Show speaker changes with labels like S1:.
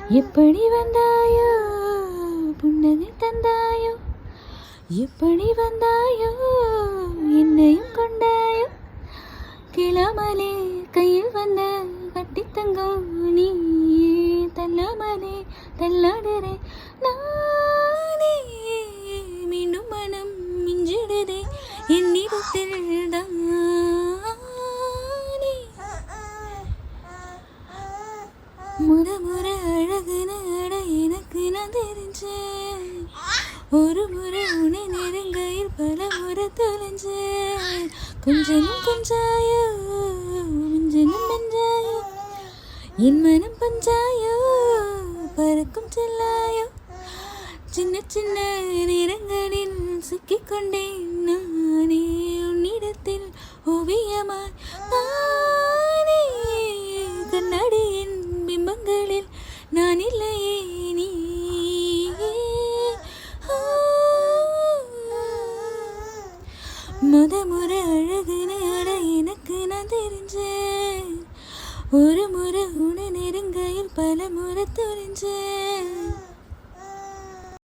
S1: எப்படி வந்தாயோ புன்னகை தந்தாயோ, எப்படி வந்தாயோ என்னையும் கொண்டாயோ, கிளமலே கையில் வந்த கட்டித்தங்கம் நீ, தள்ளாமலே தள்ளாடுறே நானே, மீண்டும் மனம் மிஞ்சிடுதே என்னிடத்தில் தானே. முறை அழகுன்னு அட எனக்கு நான் தெரிஞ்சேன், ஒரு முறை உன்னை நெருங்கையில் பல முறை தொலைஞ்சேன். கொஞ்சனும் கொஞ்சாயோ மிஞ்சனும் நெஞ்சாயோ, என் மனம் பஞ்சாயோ பறக்கும் செல்லாயோ, சின்ன சின்ன நேரங்களில் சிக்கிக்கொண்டேன் நானே உன்னிடத்தில் ஓவியமாய் தானே. கண்ணாடியின் பிம்பங்களில் நான் இல்லையே நீ, முறை அழகுன்னு அட எனக்கு நான் தெரிஞ்சேன், ஒரு முறை உன நெருங்கையில் பல முறை தொலைஞ்சேன்.